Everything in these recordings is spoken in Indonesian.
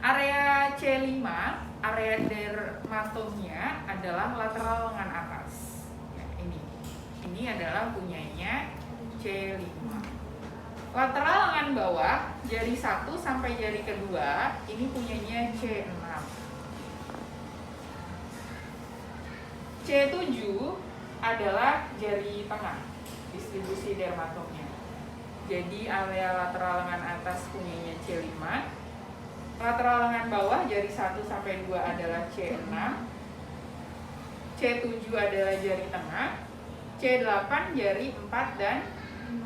Area C5, area dermatomnya adalah lateral lengan atas. Ya, ini adalah punyanya C5. Lateral lengan bawah, jari 1 sampai jari kedua, ini punyanya C6. C7 adalah jari tengah, distribusi dermatomnya. Jadi area lateral lengan atas punyanya C5. Lateral lengan bawah jari 1 sampai 2 adalah C6. C7 adalah jari tengah. C8 jari 4 dan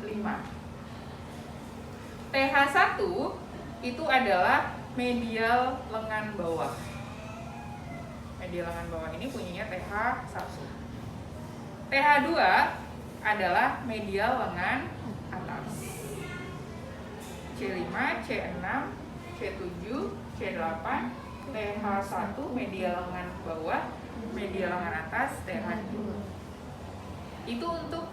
5. TH1 itu adalah medial lengan bawah. Medial lengan bawah ini punyanya TH1. TH2 adalah medial lengan atas. C5, C6, C7, C8, TH1 medial lengan bawah, medial lengan atas, TH2. Itu untuk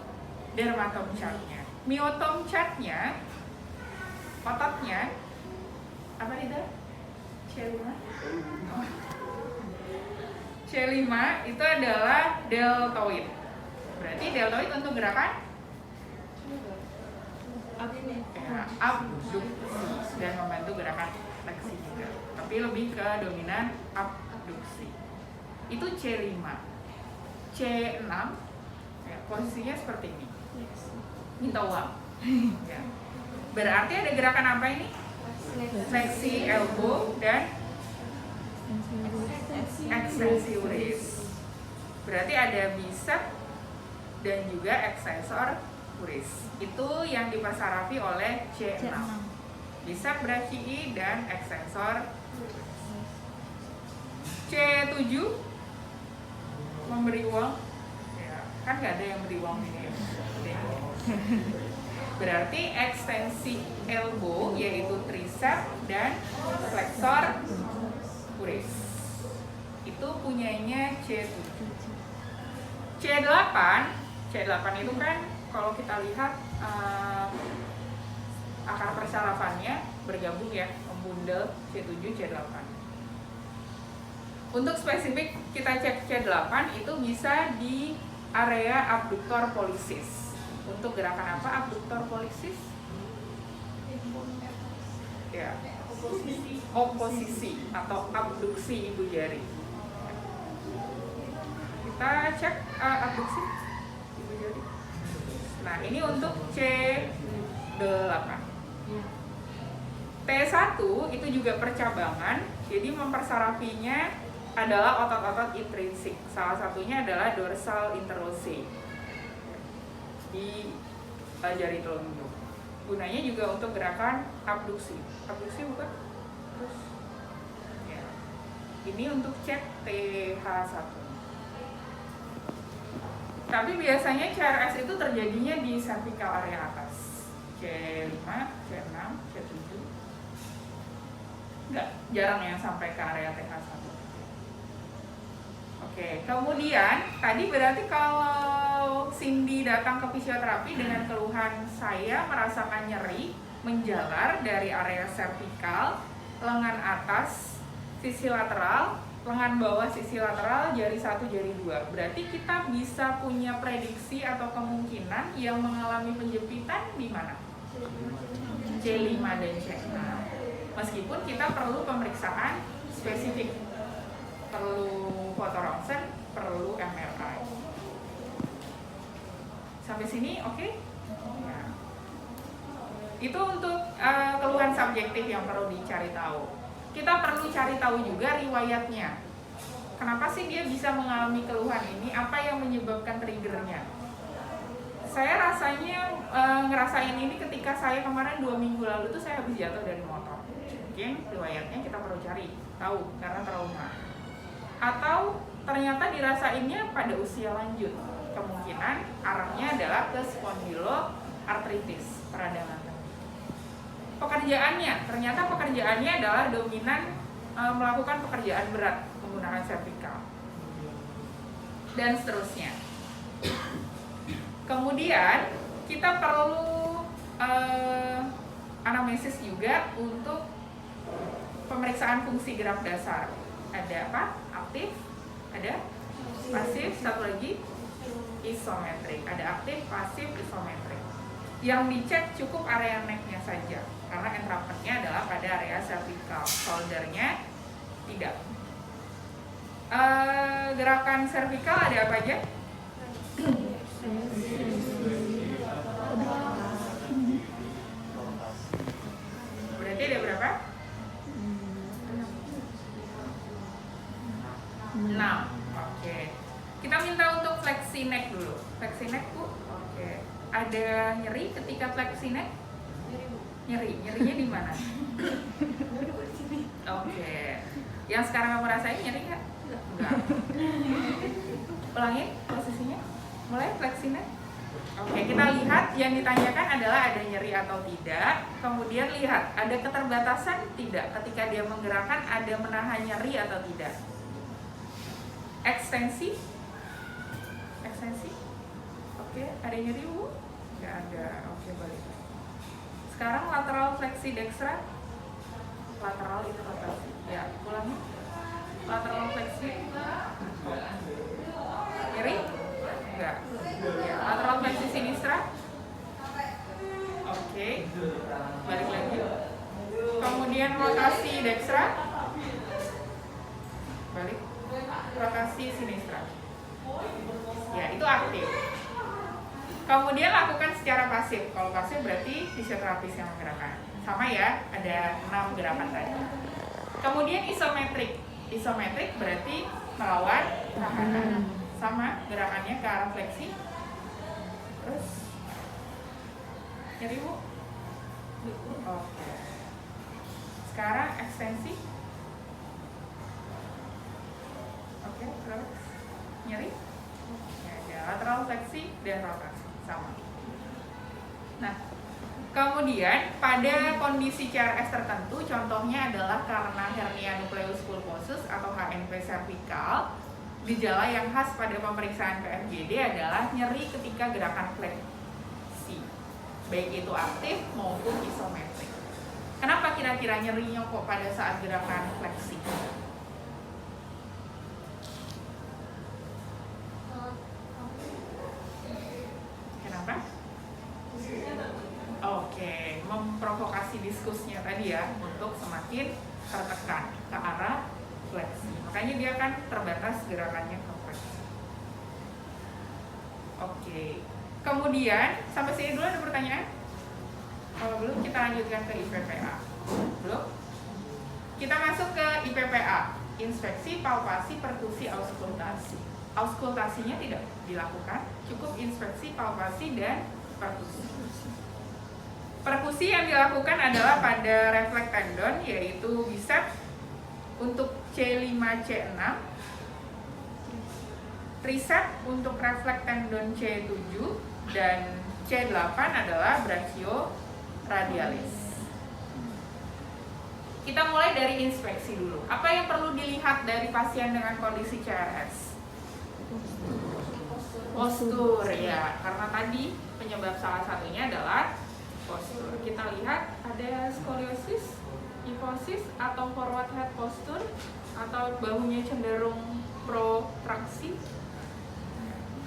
dermatom chartnya. Myotom chartnya, ototnya apa itu? C5. C5 itu adalah deltoid. Berarti deltoid untuk gerakan abduksi dan membantu gerakan fleksi juga. Tapi lebih ke dominan abduksi. Itu C5. C6 ya, posisinya seperti ini. Minta uang. Ya. Berarti ada gerakan apa ini? Fleksi elbow dan ekstensi wrist. Berarti ada bicep dan juga extensor wrist. Itu yang dipersarafi oleh C6. Bicep brachii dan extensor C7 memberi uang. Ya, kan nggak ada yang beri uang ini. Berarti ekstensi elbow yaitu tricep dan flexor wrist. Itu punyanya C7. C8 itu kan kalau kita lihat akar persarafannya bergabung ya, membundel C7, C8. Untuk spesifik kita cek C8 itu bisa di area abduktor pollicis. Untuk gerakan apa abduktor pollicis? Ya, oposisi atau abduksi ibu jari. Kita cek abduksi ibu jari. Nah, ini untuk C8. T1 itu juga percabangan, jadi mempersarafinya adalah otot-otot intrinsik. Salah satunya adalah dorsal interosseus di jari telunjuk. Gunanya juga untuk gerakan abduksi. Abduksi bukan? Terus ya. Ini untuk cek TH1. Tapi biasanya CRS itu terjadinya di cervical area atas. C5, C6, C7. Enggak, jarang yang sampai ke area TH1. Oke, kemudian tadi berarti kalau Cindy datang ke fisioterapi dengan keluhan saya merasakan nyeri menjalar dari area cervical, lengan atas, sisi lateral, lengan bawah sisi lateral, jari 1, jari 2. Berarti kita bisa punya prediksi atau kemungkinan yang mengalami penjempitan di mana? C5 dan C6. Meskipun kita perlu pemeriksaan spesifik, perlu foto ronsen, perlu MRI. Sampai sini oke? Okay? Ya. Itu untuk keluhan subjektif yang perlu dicari tahu. Kita perlu cari tahu juga riwayatnya. Kenapa sih dia bisa mengalami keluhan ini? Apa yang menyebabkan triggernya? Saya rasanya ngerasain ini ketika saya kemarin 2 minggu lalu tuh saya habis jatuh dari motor. Mungkin riwayatnya kita perlu cari tahu karena trauma. Atau ternyata dirasainnya pada usia lanjut. Kemungkinan arahnya adalah ke spondyloartritis, peradangan. Pekerjaannya, ternyata pekerjaannya adalah dominan melakukan pekerjaan berat menggunakan cervical dan seterusnya. Kemudian kita perlu anamnesis juga untuk pemeriksaan pemeriksaan fungsi gerak dasar. Ada apa? Aktif, ada pasif, satu lagi isometrik. Ada aktif, pasif, isometrik. Yang dicek cukup area neck-nya saja, karena entrapment-nya adalah pada area cervical, shoulder-nya tidak. Gerakan cervical ada apa aja? Berarti ada berapa? 6. Oke. Kita minta untuk fleksi neck dulu. Fleksi neck, Bu. Oke. Ada nyeri ketika fleksi neck? Nyeri. Nyerinya di mana? Oke. Yang sekarang kamu rasain nyeri nggak? Enggak. Ulangin posisinya. Mulai fleksi neck. Oke, kita lihat yang ditanyakan adalah ada nyeri atau tidak. Kemudian lihat ada keterbatasan tidak ketika dia menggerakkan, ada menahan nyeri atau tidak. Ekstensi. Ekstensi. Oke, ada nyeri, Bu? Nggak ada. Oke, balik. Sekarang lateral fleksi dextra. Lateral itu rotasi. Ya, ulangi. Lateral fleksi. Nyeri? Enggak. Ya, lateral fleksi sinistra. Oke. Balik lagi. Kemudian rotasi dextra. Balik. Rotasi sinistra. Ya, itu aktif. Kemudian lakukan secara pasif. Kalau pasif berarti fisioterapis yang menggerakkan. Sama ya, ada 6 gerakan tadi. Kemudian isometrik. Isometrik berarti melawan kanan. Sama gerakannya ke arah fleksi. Terus nyeri, Bu? Oke. Sekarang ekstensi. Oke, terus nyeri. Ya, ada lateral fleksi dan rotasi sama. Nah, kemudian pada kondisi CRS tertentu, contohnya adalah karena hernia nucleus pulposus atau HNP cervical, gejala yang khas pada pemeriksaan PFGD adalah nyeri ketika gerakan fleksi, baik itu aktif maupun isometrik. Kenapa kira-kira nyerinya kok pada saat gerakan fleksi? Kenapa? Oke, memprovokasi diskusnya tadi ya, untuk semakin tertekan ke arah fleksi. Makanya dia akan terbatas gerakannya ke fleksi. Oke. Kemudian sampai sini dulu ada pertanyaan? Kalau belum kita lanjutkan ke IPPA. Belum? Kita masuk ke IPPA. Inspeksi, palpasi, perkusi, auskultasi. Auskultasinya tidak dilakukan, cukup inspeksi, palpasi, dan perkusi. Perkusi yang dilakukan adalah pada refleks tendon, yaitu biceps untuk C5, C6, tricep untuk refleks tendon C7, dan C8 adalah brachioradialis. Kita mulai dari inspeksi dulu. Apa yang perlu dilihat dari pasien dengan kondisi CRS? Postur, ya, karena tadi penyebab salah satunya adalah postur. Kita lihat ada skoliosis, kyphosis atau forward head posture, atau bahunya cenderung protraksi.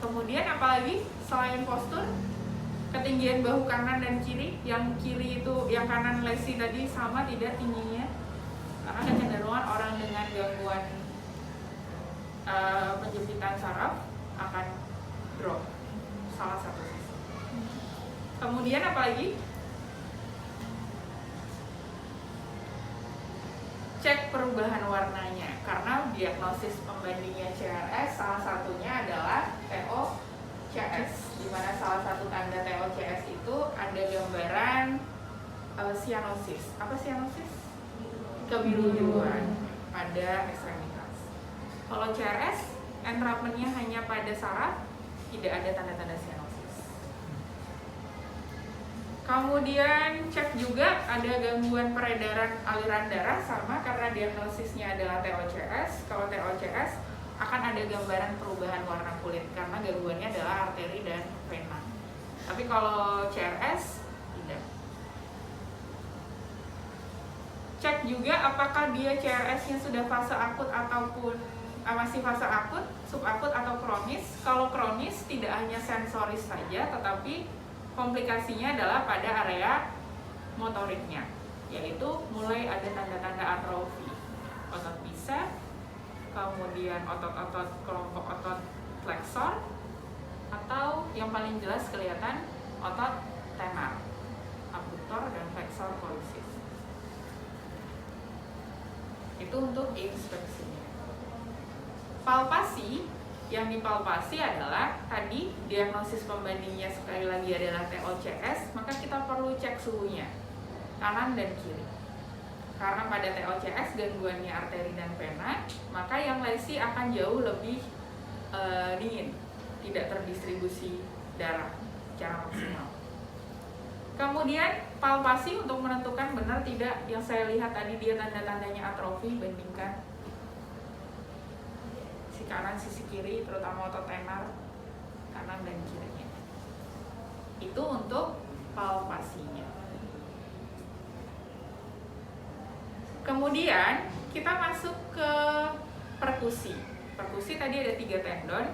Kemudian apalagi selain postur? Ketinggian bahu kanan dan kiri. Yang kiri itu, yang kanan lesi tadi sama tidak tingginya, karena kecenderungan orang dengan gangguan penjempitan saraf akan drop salah satu sisi. Kemudian apalagi? Cek perubahan warnanya, karena diagnosis pembandingnya CRS salah satunya adalah TOCS, di mana salah satu tanda TOCS itu ada gambaran cyanosis. Apa cyanosis? Kebiru-biruan pada ekstremitas. Kalau CRS, entrapment-nya hanya pada saraf, tidak ada tanda-tanda cyanosis. Kemudian cek juga ada gangguan peredaran aliran darah, sama karena diagnosisnya adalah TOCS. Kalau TOCS akan ada gambaran perubahan warna kulit karena gangguannya adalah arteri dan vena. Tapi kalau CRS tidak. Cek juga apakah dia CRS-nya sudah fase akut ataupun masih fase akut, subakut atau kronis. Kalau kronis tidak hanya sensoris saja, tetapi komplikasinya adalah pada area motoriknya, yaitu mulai ada tanda-tanda atrofi otot bicep, kemudian otot-otot kelompok otot flexor, atau yang paling jelas kelihatan otot tenar, abductor dan flexor pollicis. Itu untuk inspeksinya. Palpasi, yang dipalpasi adalah tadi diagnosis pembandingnya sekali lagi adalah TOCS, maka kita perlu cek suhunya kanan dan kiri. Karena pada TOCS gangguannya arteri dan vena, maka yang lesi akan jauh lebih dingin, tidak terdistribusi darah secara maksimal. Kemudian palpasi untuk menentukan benar tidak yang saya lihat tadi dia tanda-tandanya atrofi, bandingkan sisi kanan, sisi kiri, terutama otot tenar kanan dan kirinya. Itu untuk palpasinya. Kemudian kita masuk ke perkusi. Perkusi tadi ada 3 tendon,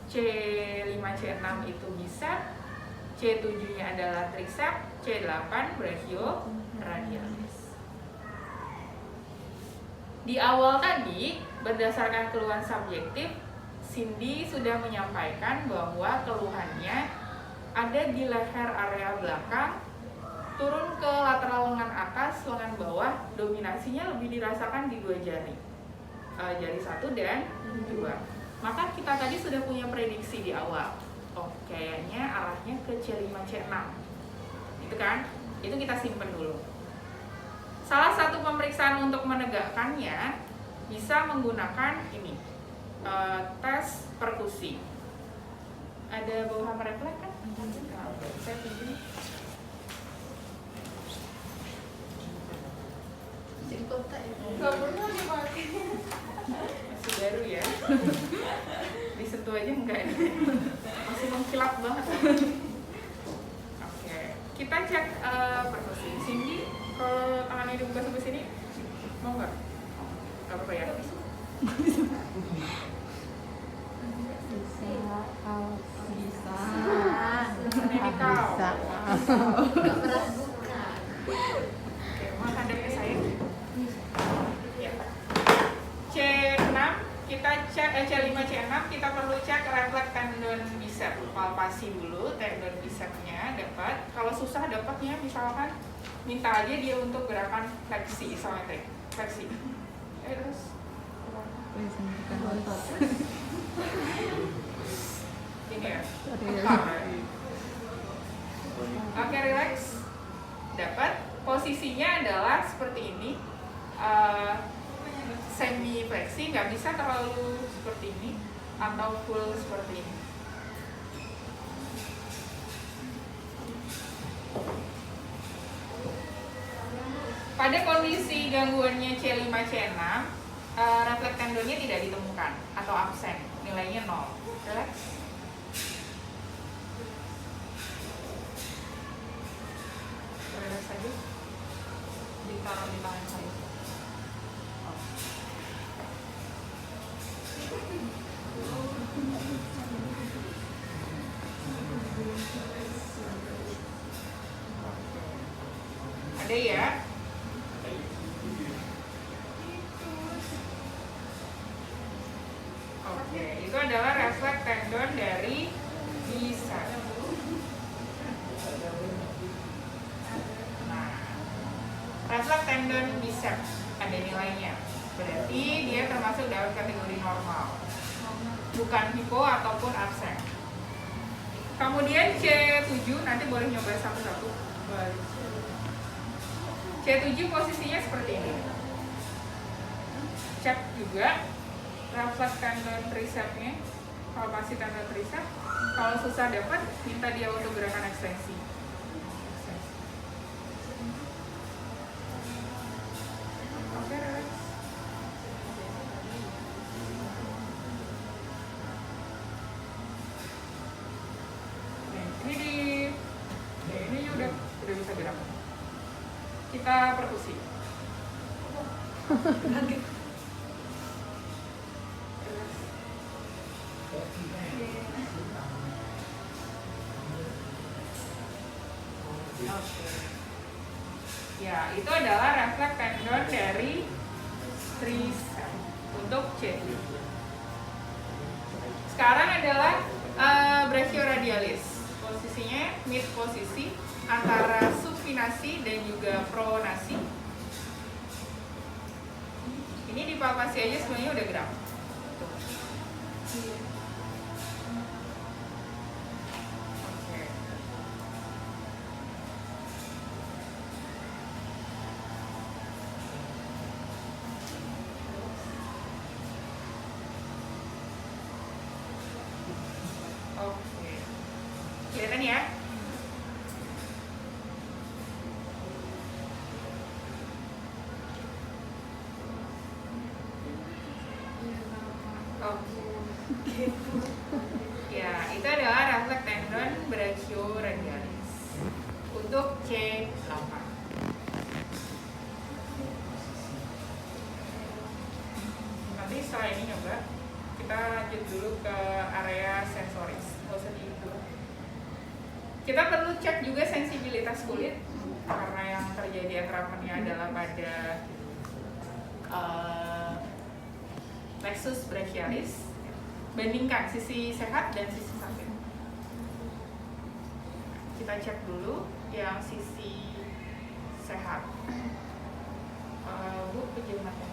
C5, C6 itu bicep, C7-nya adalah tricep, C8 brachioradialis. Di awal tadi, berdasarkan keluhan subjektif, Cindy sudah menyampaikan bahwa keluhannya ada di leher area belakang, turun ke lateral lengan atas, lengan bawah, dominasinya lebih dirasakan di 2 jari, jari 1 dan 2. Maka kita tadi sudah punya prediksi di awal. Oh, kayaknya arahnya ke C5, C6. Itu kan? Itu kita simpen dulu. Salah satu pemeriksaan untuk menegakkannya bisa menggunakan ini, tes perkusi. Ada bawah refleks kan? Saya pilih. Jadi kota ya? Nggak pernah dipakai. Masih baru ya. Disentuh aja enggak ya? Masih mengkilap banget. Oke, kita cek perkusi. Cindy, kalau tangannya dibuka sampai sini, mau nggak? Nggak apa-apa ya? Bisa. Medikal. Nggak pernah buka. Oke, mau hadap ke saya. Ya. C6 kita cek, C5, C6 kita perlu cek refleks tendon bicep, palpasi dulu tendon bicepnya dapat. Kalau susah dapatnya misalkan minta aja dia untuk gerakan fleksi isometrik, fleksi. Terus ini ya. Oke, relax. Dapat. Posisinya adalah seperti ini. Semi fleksi, nggak bisa terlalu seperti ini atau full seperti ini. Pada kondisi gangguannya C5, C6, refleks tendonnya tidak ditemukan atau absen, nilainya 0. Relax. Relax saja. Ditaruh di tangan saya. Ada ya? Oke, itu adalah refleks tendon dari bicep. Nah, refleks tendon bicep ada nilainya. Berarti dia termasuk dalam kategori normal, bukan hipo ataupun absen. Kemudian C7 nanti boleh nyoba satu-satu. C7 posisinya seperti ini. Cek juga refleks tendon tricepnya, palpasi tendon tricep. Kalau susah dapat, minta dia untuk gerakan ekstensi. Oke, relax. Ini udah bisa gerak. Kita perkusi. Oke. Ya, itu adalah refleks tendon dari tricep untuk C. Sekarang adalah brachioradialis. Posisinya mid posisi antara supinasi dan juga pronasi. Ini dipalpasi aja sebenarnya udah gerak. Oke. Oke. Kelihatan ya? Oke. Ya, itu adalah refleks tendon brachioradialis untuk C8. Nanti setelah ini nyoba, kita lanjut dulu ke area sensoris. Nggak usah gitu. Kita perlu cek juga sensibilitas kulit karena yang terjadi atrapannya adalah pada plexus brachialis. Bandingkan sisi sehat dan sisi sakit. Kita cek dulu yang sisi sehat. Bu, pejam mata.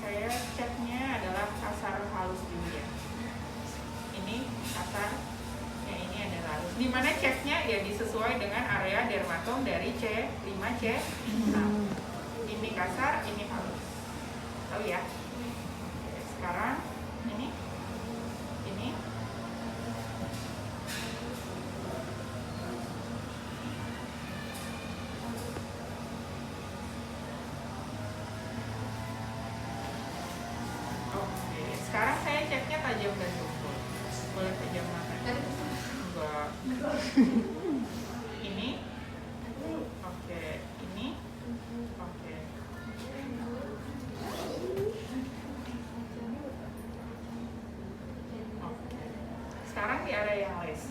Saya ceknya adalah kasar halus dulu ya. Ini kasar, yang ini adalah halus. Dimana ceknya ya disesuai dengan area dermatom dari C5, C6. Ini kasar, ini halus. Tahu ya? Oke, sekarang ini. Oke, sekarang saya ceknya tajam dan tumpul. Boleh pejam mata? Enggak. Ini. Oke, ini. Oke. Oke. Sekarang di area yang les.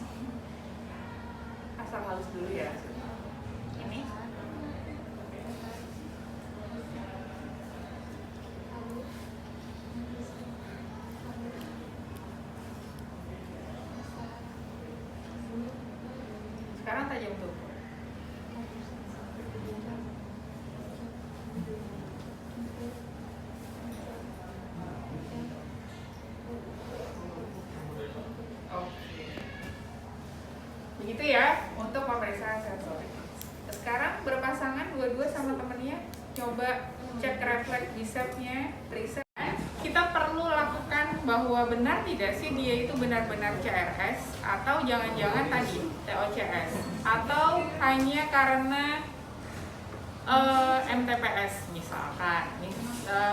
Asal halus dulu ya. Ini. Sekarang tajam tumpul. Oke. Begitu ya untuk pemeriksaan sensorik. Sekarang berpasangan dua-dua sama temennya, coba cek refleks bicepsnya, tricep. Kita perlu lakukan bahwa benar tidak sih dia itu benar-benar CRS atau jangan-jangan tadi TOCS atau hanya karena MTPS misalkan,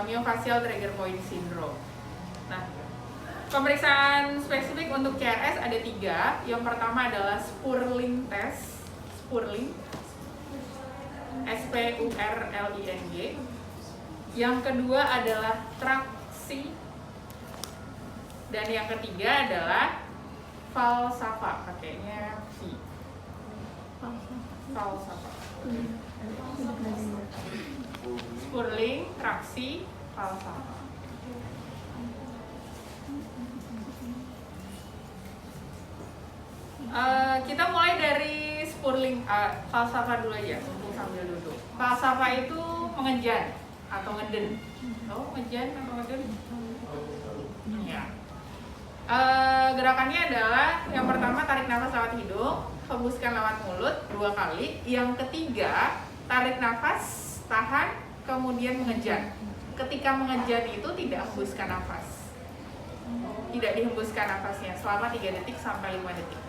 Myofascial Trigger Point Syndrome. Nah, pemeriksaan spesifik untuk CRS ada 3. Yang pertama adalah Spurling test, Spurling, SPURLING. Yang kedua adalah traksi, dan yang ketiga adalah Valsalva, pakainya V. Valsalva. Spurling, traksi, Valsalva. Kita mulai dari Spurling, Valsalva dulu aja, sambil duduk. Valsalva itu mengejan atau ngeden. Oh, ngejan atau ngeden? Ya. Gerakannya adalah yang pertama tarik nafas lewat hidung, hembuskan lewat mulut 2 kali. Yang ketiga tarik nafas, tahan, kemudian mengejan. Ketika mengejan itu tidak hembuskan nafas, tidak dihembuskan nafasnya selama 3 detik sampai 5 detik.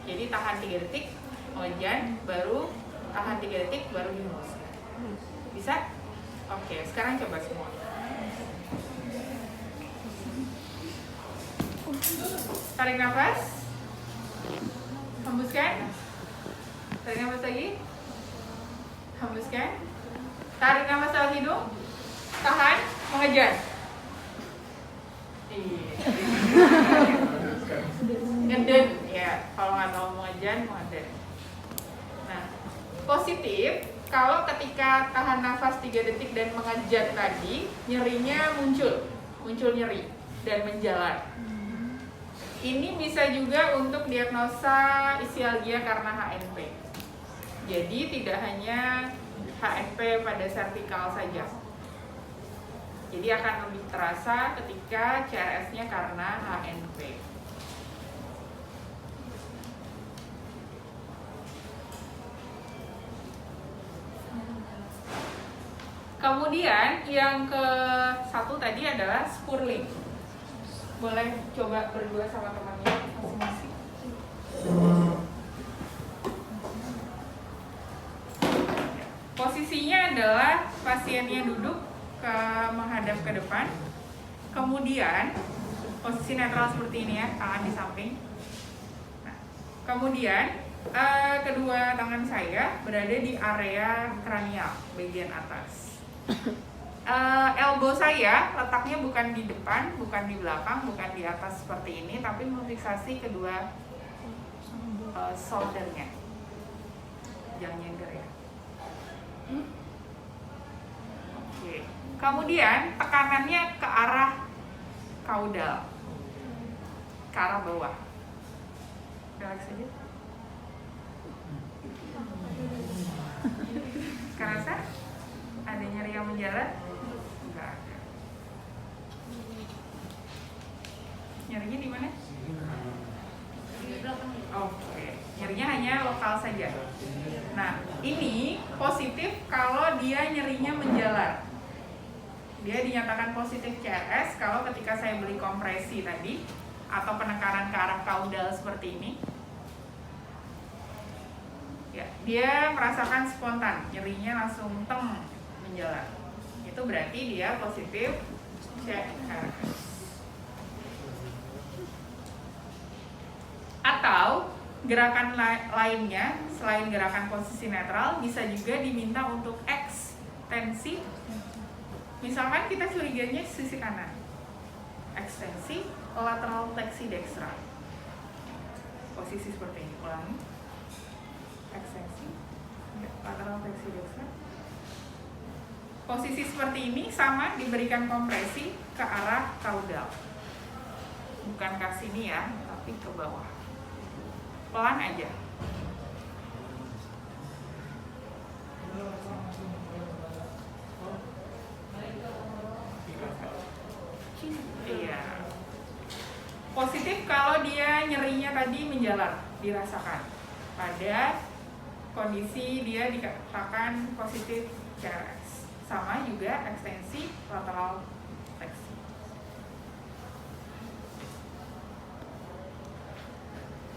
Jadi tahan 3 detik, mengejan, baru tahan 3 detik, baru dihembuskan. Bisa? Oke, sekarang coba semua. Tarik nafas, hembuskan, tarik nafas lagi, hembuskan, tarik nafas lewat hidung, mengejar. Iya. Ngeden ya, kalau nggak tahu mengejar, ngeden. Nah, positif kalau ketika tahan nafas 3 detik dan mengejar tadi, nyerinya muncul nyeri dan menjalar. Ini bisa juga untuk diagnosa isialgia karena HNP. Jadi tidak hanya HNP pada servikal saja. Jadi akan lebih terasa ketika CRS-nya karena HNP. Kemudian yang ke satu tadi adalah spurling. Boleh coba berdua sama temannya masing-masing. Posisinya adalah pasiennya duduk menghadap ke depan. Kemudian posisi netral seperti ini ya, tangan di samping. Nah, kemudian kedua tangan saya berada di area kranial bagian atas. Elbow saya letaknya bukan di depan, bukan di belakang, bukan di atas seperti ini, tapi memfiksasi kedua shouldernya. Jangan nyender ya. Oke. Kemudian tekanannya ke arah kaudal, ke arah bawah. Relax aja. Kerasa? Ada nyeri yang menjalar? Enggak ada. Nyerinya di mana? Di belakang. Oke, nyerinya hanya lokal saja. Nah, ini positif kalau dia nyerinya menjalar. Dia dinyatakan positif CRS kalau ketika saya beri kompresi tadi atau penekanan ke arah kaudal seperti ini. Ya, dia merasakan spontan, nyerinya langsung menjalar. Itu berarti dia positif CRS. Atau gerakan lainnya selain gerakan posisi netral bisa juga diminta untuk ekstensi. Misalkan kita curiganya sisi kanan, ekstensi lateral fleksi dextra. Posisi seperti ini, ulangi. Ekstensi lateral fleksi dextra. Posisi seperti ini sama diberikan kompresi ke arah kaudal. Bukan ke sini ya, tapi ke bawah. Pelan aja. Iya. Positif kalau dia nyerinya tadi menjalar, dirasakan. Pada kondisi dia dikatakan positif CRS. Sama juga ekstensi lateral fleksi.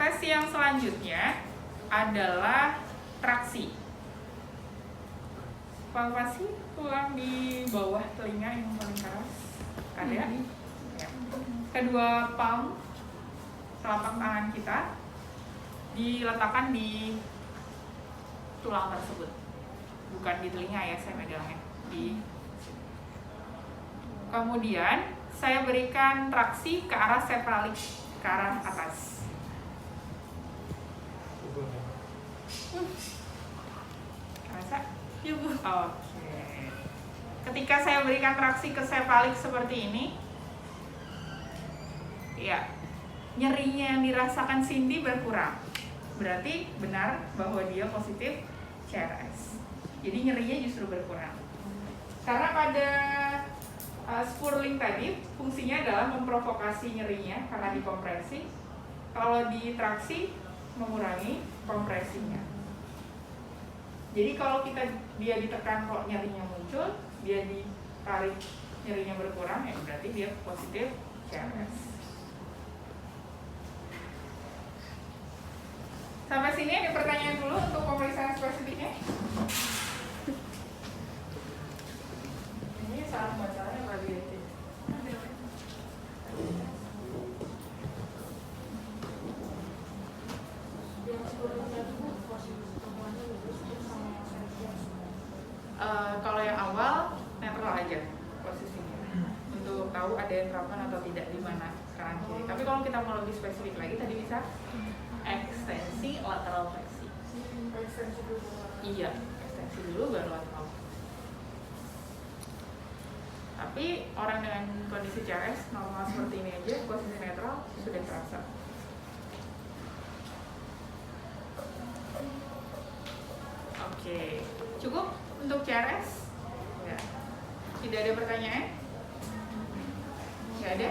Tes yang selanjutnya adalah traksi. Palpasi tulang di bawah telinga yang paling keras. Ada? Ya. Kedua palm telapak tangan kita diletakkan di tulang tersebut. Bukan di telinga ya, saya megangnya. Kemudian saya berikan traksi ke arah sefalik, ke arah atas. Rasa? Ya Bu. Oke. Ketika saya berikan traksi ke sefalik seperti ini, ya, nyerinya yang dirasakan Cindy berkurang. Berarti benar bahwa dia positif CRS. Jadi nyerinya justru berkurang. Karena pada spurling tadi fungsinya adalah memprovokasi nyerinya karena dikompresi. Kalau ditraksi mengurangi kompresinya. Jadi kalau dia ditekan kok nyerinya muncul, dia ditarik nyerinya berkurang, ya berarti dia positif CRS. Sampai sini ada pertanyaan dulu untuk pemeriksaan spesifiknya. Ini salah bacanya radiatif. Kalau yang awal netral aja posisinya. tahu ada entrapment atau tidak di mana kanan kiri. Tapi kalau kita mau lebih spesifik lagi, tadi bisa ekstensi lateral fleksi. Ekstensi dulu. Iya, ekstensi dulu baru lateral. Tapi orang dengan kondisi CRS normal seperti ini aja, posisi netral sudah terasa. Oke, cukup untuk CRS? Ya. Tidak ada pertanyaan? Nggak ada?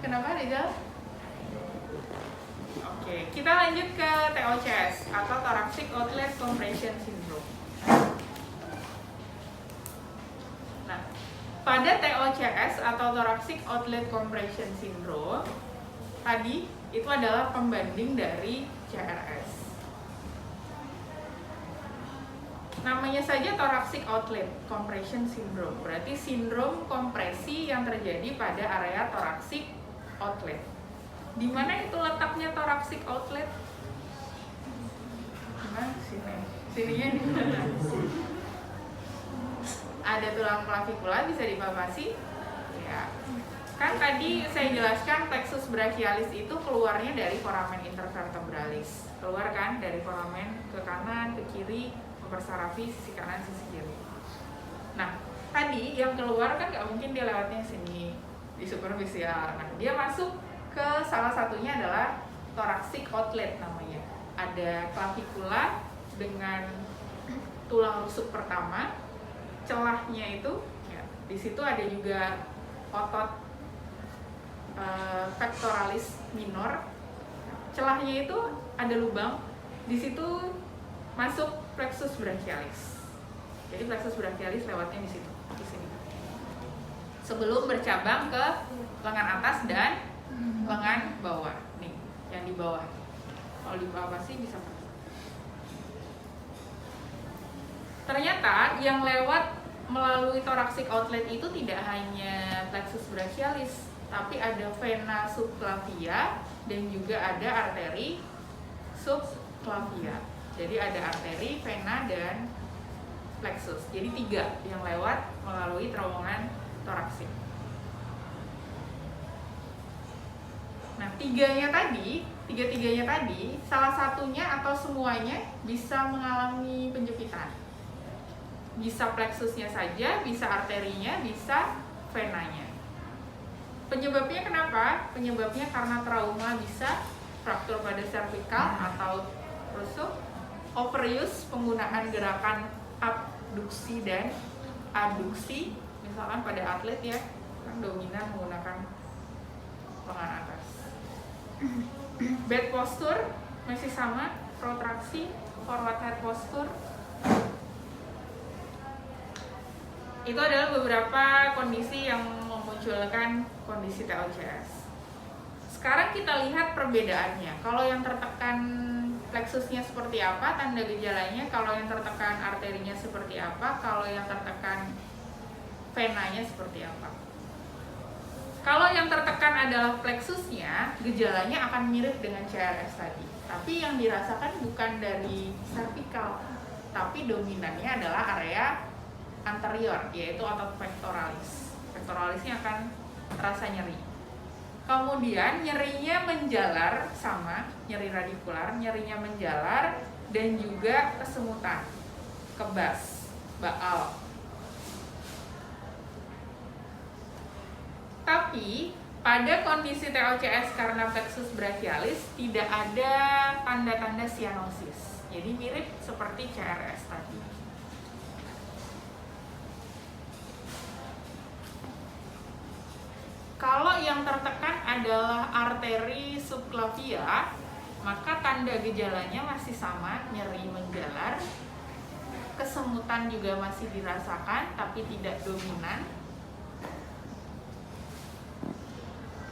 Kenapa, Rizal? Oke, kita lanjut ke TOCS atau Thoracic Outlet Compression Syndrome. Nah, pada TOCS atau Thoracic Outlet Compression Syndrome tadi itu adalah pembanding dari CRS. Namanya saja thoracic outlet compression syndrome, berarti sindrom kompresi yang terjadi pada area thoracic outlet. Di mana itu letaknya thoracic outlet? Nah, sininya di mana? Ada tulang clavicular, bisa dipalpasi. Ya. Kan tadi saya jelaskan plexus brachialis itu keluarnya dari foramen intervertebralis. Keluar kan dari foramen ke kanan, ke kiri, mempersarafi sisi kanan, sisi kiri. Nah, tadi yang keluar kan nggak mungkin dia lewatnya sini di superficial. Nah, dia masuk ke salah satunya adalah thoracic outlet namanya. Ada clavicula dengan tulang rusuk pertama, celahnya itu, ya, di situ ada juga otot pectoralis minor. Celahnya itu ada lubang, di situ masuk plexus brachialis. Jadi plexus brachialis lewatnya di situ, di sini. Sebelum bercabang ke lengan atas dan lengan bawah. Nih, yang di bawah. Kalau di bawah sih bisa. Ternyata yang lewat melalui thoracic outlet itu tidak hanya plexus brachialis, tapi ada vena subclavia dan juga ada arteri subclavia. Jadi ada arteri, vena, dan plexus. Jadi 3 yang lewat melalui terowongan toraksik. Nah, tiga-tiganya tadi, salah satunya atau semuanya bisa mengalami penjepitan. Bisa plexusnya saja, bisa arterinya, bisa venanya. Penyebabnya kenapa? Penyebabnya karena trauma, bisa fraktur pada cervical atau rusuk, overuse, penggunaan gerakan abduksi dan adduksi, misalkan pada atlet ya, kan dominan menggunakan lengan atas. Bad posture masih sama, protraksi, forward head posture. Itu adalah beberapa kondisi yang memunculkan kondisi TOCS. Sekarang kita lihat perbedaannya. Kalau yang tertekan plexusnya seperti apa, tanda gejalanya. Kalau yang tertekan arterinya seperti apa. Kalau yang tertekan venanya seperti apa. Kalau yang tertekan adalah plexusnya, gejalanya akan mirip dengan CRS tadi. Tapi yang dirasakan bukan dari cervical, tapi dominannya adalah area anterior, yaitu otot pectoralis. Pectoralisnya akan terasa nyeri. Kemudian nyerinya menjalar, sama nyeri radikular, nyerinya menjalar dan juga kesemutan, kebas, baal. Tapi pada kondisi TOCS karena plexus brachialis tidak ada tanda-tanda cyanosis. Jadi mirip seperti CRS tadi. Kalau yang tertekan adalah arteri subclavia, maka tanda gejalanya masih sama, nyeri menjalar, kesemutan juga masih dirasakan tapi tidak dominan.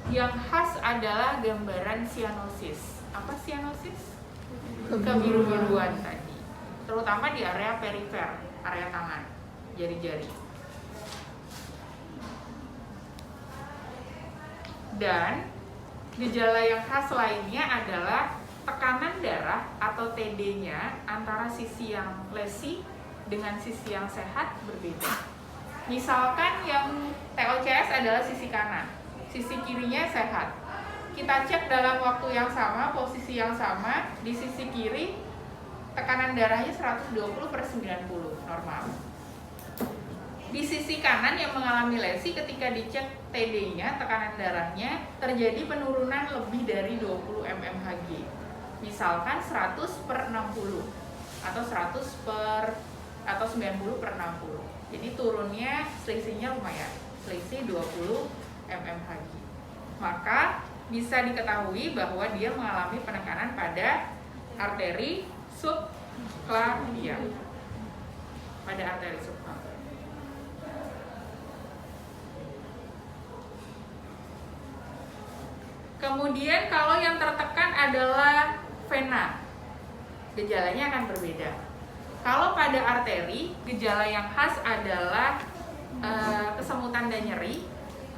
Yang khas adalah gambaran cyanosis. Apa cyanosis? Kebiru-biruan tadi, terutama di area perifer, area tangan, jari-jari. Dan gejala yang khas lainnya adalah tekanan darah atau TD-nya antara sisi yang lesi dengan sisi yang sehat berbeda. Misalkan yang TOCS adalah sisi kanan, sisi kirinya sehat. Kita cek dalam waktu yang sama, posisi yang sama, di sisi kiri tekanan darahnya 120/90 normal. Di sisi kanan yang mengalami lesi, ketika dicek TD-nya, tekanan darahnya terjadi penurunan lebih dari 20 mmHg. Misalkan 100/60 atau 90/60. Jadi turunnya selisihnya lumayan, selisih 20 mmHg. Maka bisa diketahui bahwa dia mengalami penekanan pada arteri subclavian. Pada arteri subclavian. Kemudian kalau yang tertekan adalah vena, gejalanya akan berbeda. Kalau pada arteri, gejala yang khas adalah kesemutan dan nyeri.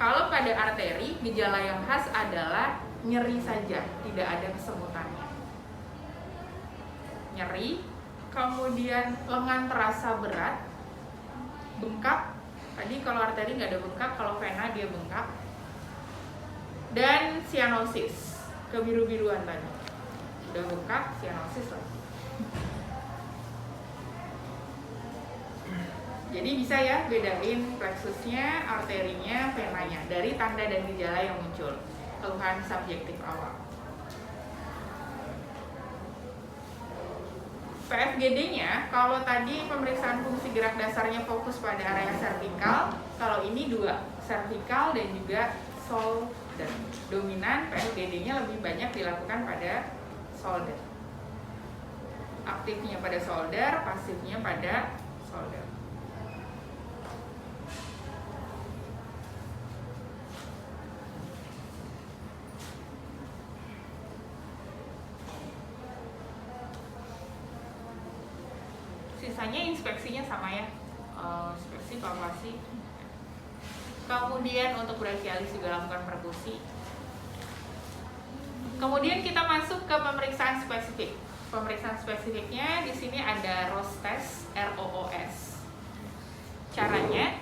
Kalau pada arteri, gejala yang khas adalah nyeri saja, tidak ada kesemutannya. Nyeri, kemudian lengan terasa berat, bengkak. Tadi kalau arteri nggak ada bengkak, kalau vena dia bengkak. Dan cyanosis, kebiru-biruan tadi. Udah bengkak, cyanosis lah. Jadi bisa ya bedain plexusnya, arterinya, venanya dari tanda dan gejala yang muncul. Keluhan subjektif awal. PFGD-nya, kalau tadi pemeriksaan fungsi gerak dasarnya fokus pada area servikal, kalau ini dua, servikal dan juga shoulder. Dominan PFGD-nya lebih banyak dilakukan pada shoulder. Aktifnya pada shoulder, pasifnya pada shoulder. Sisanya inspeksinya sama ya, inspeksi, palpasi. Kemudian untuk brachialis juga lakukan perkusi. Kemudian kita masuk ke pemeriksaan spesifik. Pemeriksaan spesifiknya di sini ada ROS test, ROOS. Caranya,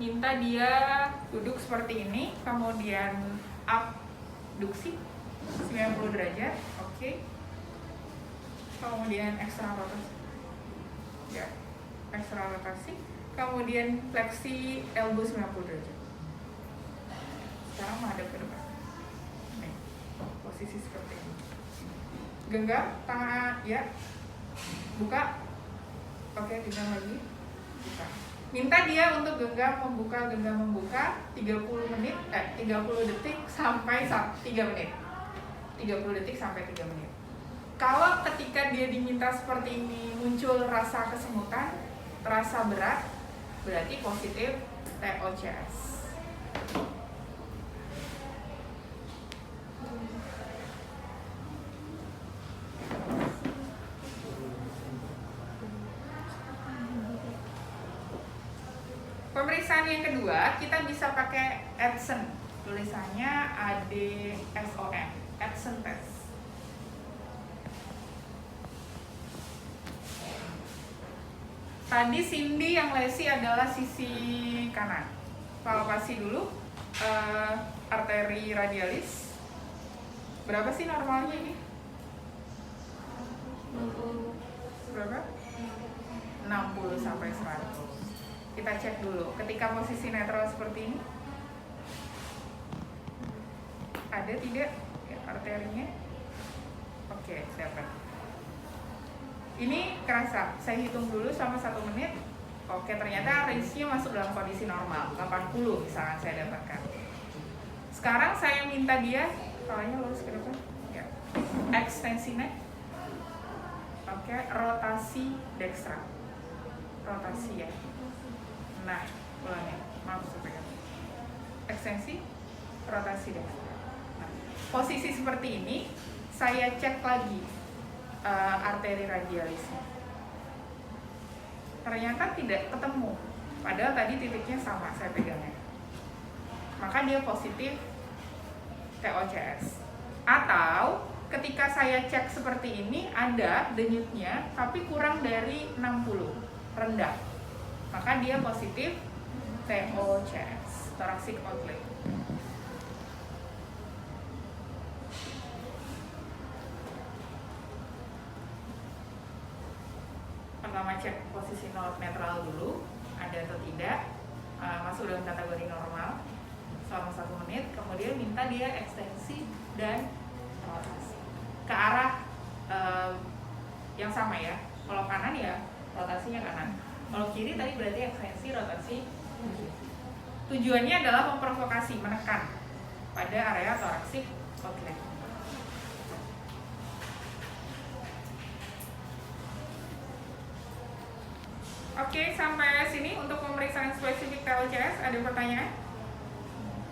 minta dia duduk seperti ini, kemudian abduksi 90 derajat, oke. Kemudian ekstra rotasi. Ya, ekstra rotasi, kemudian fleksi elbow 90 derajat. Sekarang menghadap ke depan. Nih, posisi seperti ini. Genggam tangan ya, buka. Oke, genggam lagi, buka. Minta dia untuk genggam membuka 30 detik sampai 3 menit. 30 detik sampai 3 menit. Kalau ketika dia diminta seperti ini muncul rasa kesemutan, terasa berat, berarti positif TOCS. Pemeriksaan yang kedua, kita bisa pakai Edson. Tulisannya ADSON, Edson test. Tadi Cindy yang lesi adalah sisi kanan. Palpasi dulu, arteri radialis. Berapa sih normalnya ini? Berapa? 60 sampai 100. Kita cek dulu. Ketika posisi netral seperti ini, ada tidak ya, arterinya? Oke, dapat. Ini kerasa, saya hitung dulu selama 1 menit. Oke, ternyata range-nya masuk dalam kondisi normal, 80 misalkan saya dapatkan. Sekarang saya minta dia, palanya lurus ke depan ya. Ekstensi neck. Oke, rotasi dekstra. Rotasi ya. Nah, ulangnya, maaf saya pegang. Ekstensi, rotasi dekstra. Nah, posisi seperti ini, saya cek lagi arteri radialisnya. Ternyata tidak ketemu, padahal tadi titiknya sama saya pegangnya. Maka dia positif TOCS. Atau ketika saya cek seperti ini ada denyutnya tapi kurang dari 60, rendah, maka dia positif TOCS, thoracic outlet. Pertama cek posisi netral dulu, ada atau tidak, masuk dalam kategori normal selama 1 menit. Kemudian minta dia ekstensi dan rotasi ke arah yang sama ya. Kalau kanan ya rotasinya kanan, kalau kiri tadi berarti ekstensi, rotasi. Tujuannya adalah memprovokasi, menekan pada area thoracic outlet. Oke, sampai sini untuk pemeriksaan spesifik TOCS. Ada pertanyaan?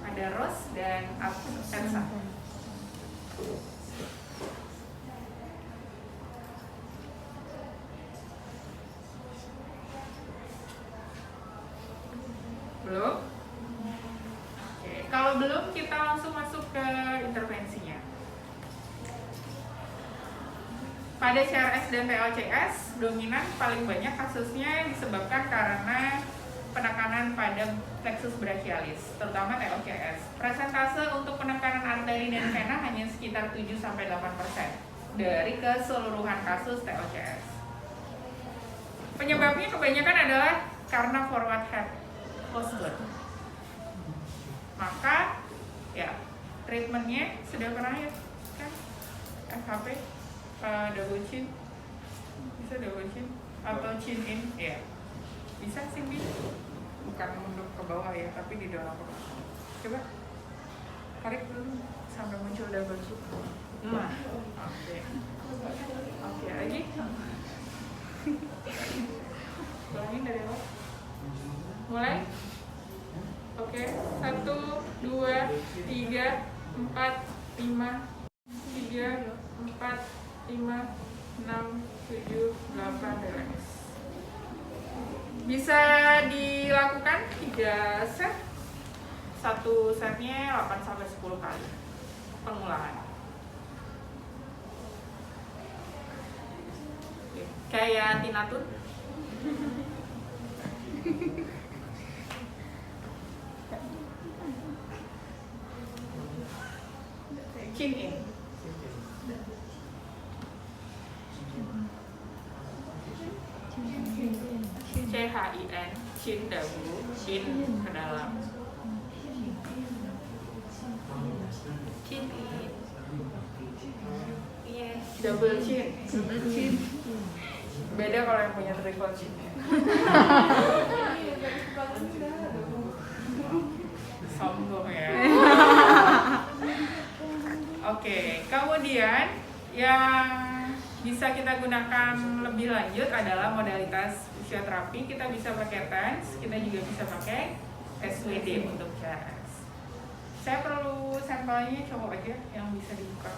Ada Ros dan Elsa. Belum? Oke, kalau belum kita langsung masuk ke intervensinya. Pada CRS dan TOCS, dominan paling banyak kasusnya disebabkan karena penekanan pada plexus brachialis, terutama TOCS. Presentase untuk penekanan arteri dan vena hanya sekitar 7-8% dari keseluruhan kasus TOCS. Penyebabnya kebanyakan adalah karena forward head posture. Maka, ya, treatmentnya sudah pernah ya, kan? FHP. Double chin, bisa double chin atau chin in, ya bisa sih, bukan mundur ke bawah ya, tapi di dalam. Coba tarik dulu sampai muncul double chin. Nah, oke lagi. Ulangin dari awal. Mulai. Oke, 1, 2, 3, 4, 5, 3, 4, 5, 6, 7, 8, relax. Bisa dilakukan 3 set. Satu setnya 8-10 kali pengulangan. Oke. Kayak tinatun. Chin in. CHIN, chin dagu, chin ke dalam. Chin in. Yes. Double chin. Beda kalau yang punya triple chin. Sombong ya. Oke, kemudian yang bisa kita gunakan lebih lanjut adalah modalitas fisioterapi. Kita bisa pakai TENS, kita juga bisa pakai SWD untuk CRS. Saya perlu sampelnya cowok aja yang bisa dibuka.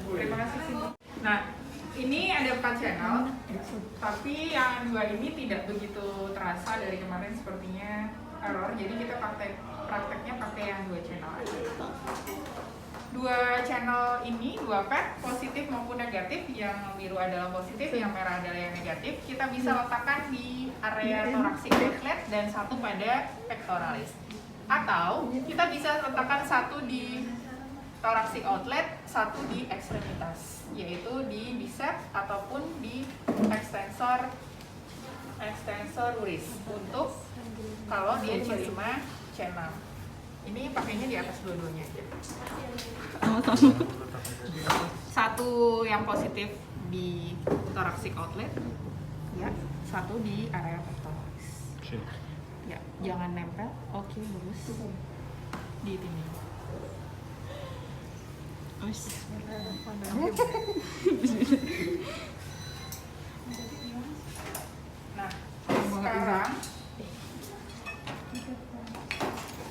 Terima kasih sih. Nah, ini ada 4 channel, tapi yang 2 ini tidak begitu terasa dari kemarin, sepertinya error. Jadi kita prakteknya pakai yang 2 channel aja. 2 channel ini, 2 pad, positif maupun negatif. Yang biru adalah positif, yang merah adalah yang negatif. Kita bisa letakkan di area thoracic outlet dan 1 pada pectoralis. Atau kita bisa letakkan 1 di thoracic outlet, 1 di ekstremitas, yaitu di bicep ataupun di extensor uris untuk kalau dia C5, C6. Ini pakainya di atas dua-duanya aja. Satu yang positif di thoracic outlet, ya, 1 di area pectoralis. Ya, jangan nempel. Oke, lurus di sini. Nah, sekarang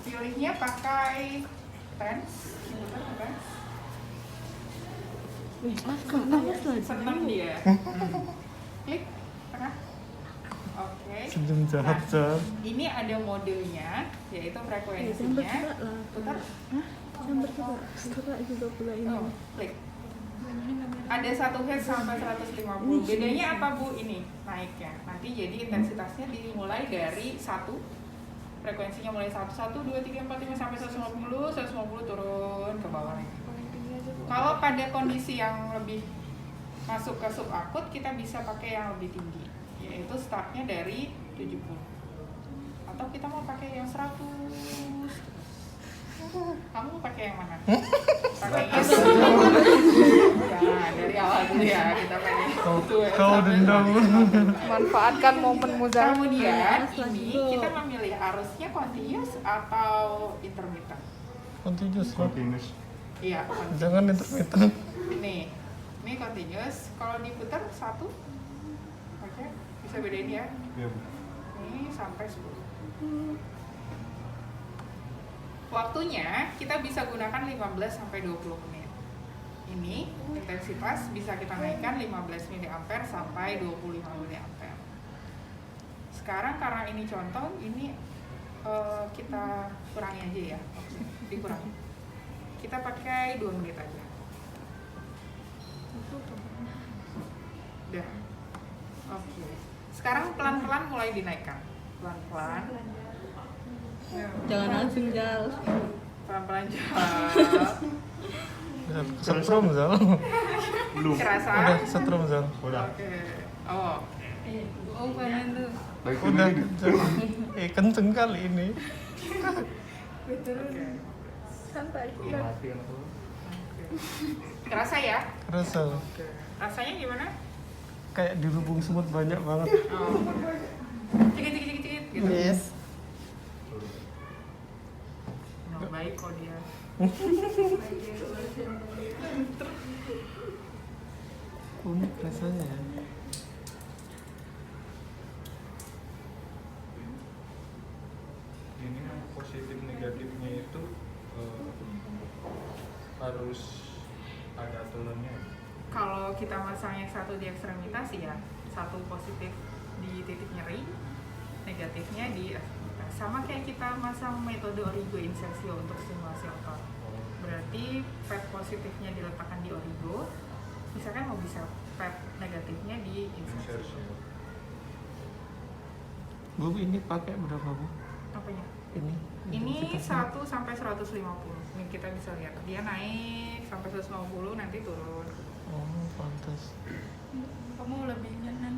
pilihnya pakai TENS. Senang dia. Klik tengah. Oke. Nah, ini ada modenya, yaitu frekuensinya. Putar. Yang bergerak juga pula ini. Klik. Ada 1 Hz sampai 150. Bedanya apa Bu? Ini naiknya. Nanti jadi intensitasnya dimulai dari 1. Frekuensinya mulai 1, 2, 3, 4, 5 sampai 150 turun ke bawah lagi. Kalau pada kondisi yang lebih masuk ke subakut, kita bisa pakai yang lebih tinggi, yaitu startnya dari 70. Atau kita mau pakai yang 100. Kamu pakai yang mana? Pakai yang dari awal dulu ya, kita pakai Kau dendam. Manfaatkan momen muda. Kemudian ini kita memilih arusnya continuous atau intermittent. Continuous. Iya, Jangan intermittent. ini continuous. Kalau diputar 1, oke, bisa bedain ya. Ini sampai 10. Waktunya kita bisa gunakan 15 sampai 20 menit. Ini intensitas bisa kita naikkan 15 mA sampai 25 mA. Sekarang karena ini contoh, ini kita kurangi aja ya. Oke, dikurangi. Kita pakai 2 menit aja. Udah. Oke. Sekarang pelan-pelan mulai dinaikkan. Pelan-pelan. Jangan langsung Jal. Pelan-pelan Jal. Setrum Zal. Belum. Kerasa? Udah setrum Zal. Udah. Oke. Oh. Oh, pengen tuh. Baik Udah ini. kenceng. Kenceng kali ini. Oke. Santai. Mati kan aku. Kerasa ya? Kerasa. Oke. Rasanya gimana? Kayak dirubung semut banyak banget. Oh. Cikit gitu. Yes. Nah, baik kok dia. Unik rasanya ya. Ini positif negatifnya itu harus ada aturannya. Kalau kita masang yang satu di ekstremitas ya, satu positif di titik nyeri, negatifnya di ekstremitas. Sama kayak kita masang metode origo insertio untuk stimulasi otot. Berarti pad positifnya diletakkan di origo, misalkan mau bisa pad negatifnya di insertio. Bu, ini pakai berapa Bu? Apanya? Ini. Ini intensitasnya. 1 sampai 150. Ini kita bisa lihat. Dia naik sampai 150, nanti turun. Oh, pantas. Kamu lebih jangan.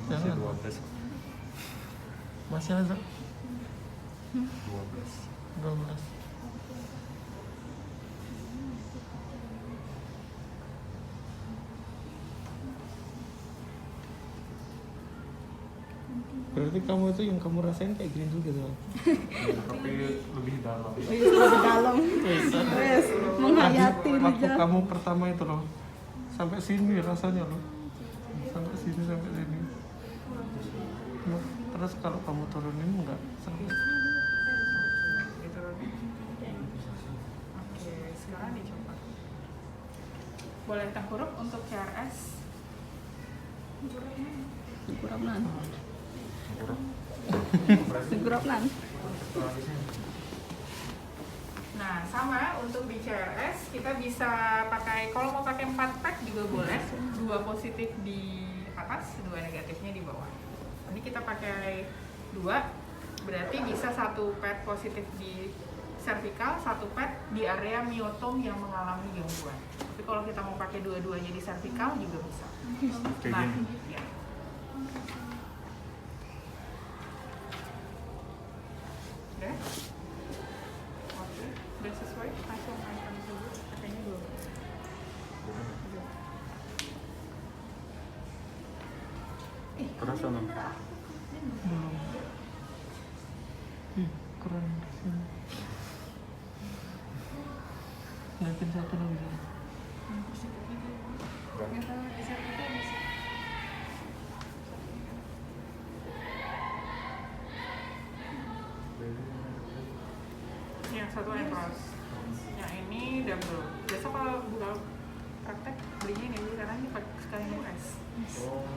Masih Jangan. 12. Masih ada 12. 12. Berarti kamu itu yang kamu rasain kayak gini juga tuh. Tapi lebih dalam. Lebih dalam. Wes, menghayati Waktu Rijal. kamu pertama itu loh, sampai sini rasanya loh, sampai sini. Nah, terus kalau kamu turunin enggak sampai. Diturunin. Oke, sekarang dicoba. Boleh tengkurap untuk CRS. Kurang nan. Kurang. Kurang nan. Nah, sama untuk di CRS kita bisa pakai, kalau mau pakai 4 pad juga boleh, 2 positif di atas, 2 negatifnya di bawah. Ini kita pakai 2, berarti bisa 1 pad positif di cervical, 1 pad di area myotom yang mengalami gangguan. Tapi kalau kita mau pakai dua-duanya di cervical juga bisa. Kayak Nah, gini. ya. Udah? Oke, udah sesuai, langsung akan dulu. Pakainya dulu. Terasa non. Belum. Kurang di sini. Naikin satu lagi. Yang satu endros, yang ini double. Biasa kalau buka praktek belinya ini dulu karena ini sekali US. Oh.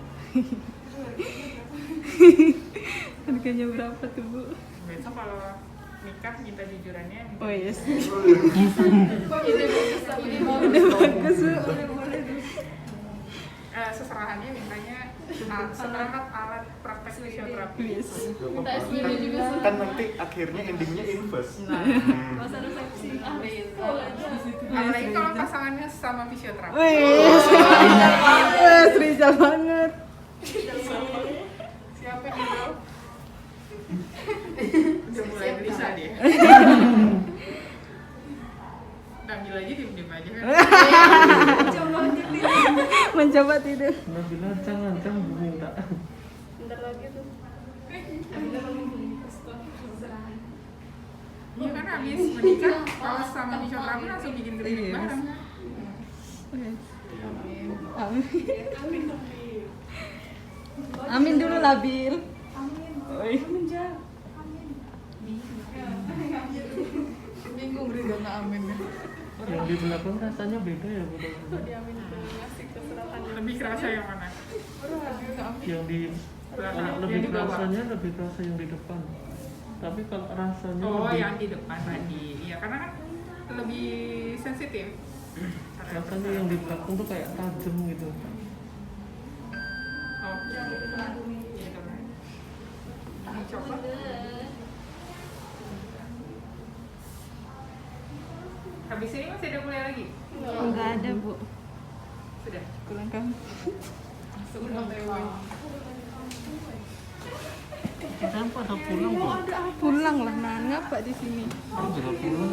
Harganya berapa tuh Bu? Biasa kalau nikah minta jujurannya. Minta Oh yes. Ini Udah bagus Bu. seserahannya mintanya semangat alat praktek fisioterapi. Yes. Minta SPP juga sih. Kan nanti akhirnya endingnya invest. Masa resepsi. Apalagi kalau pasangannya sama fisioterapi. Wes. Wes Rizal banget. Siapa gitu? Udah mulai gelisah dia. Ambil aja diem-diem aja kan. Mencoba tidur. Nabila jangan minta. Bentar lagi tuh. Iya kan habis menikah kalau sama fisioterapi langsung bikin klinik Iya. bareng. Yes. Amin. Amin dulu lah Bil. Oi. Bingung Rizal nggak amin ya. Yang di belakang rasanya beda ya Bu. Lebih kerasa yang mana? Yang di Belakang. lebih Yang di bawah. kerasanya lebih kerasa yang di depan. Tapi kalau rasanya Oh, lebih yang di depan tadi. Iya, karena kan lebih sensitif. rasanya yang di belakang tuh kayak tajam gitu. Oh, gitu kan. Coba. Habis ini masih ada kuliah lagi? Enggak ada Bu. Sudah. Pulang kamu. Sebelum tewe. Kita pada pulang Bu. Pulang lah, nah ngapa di sini? Sudah pulang.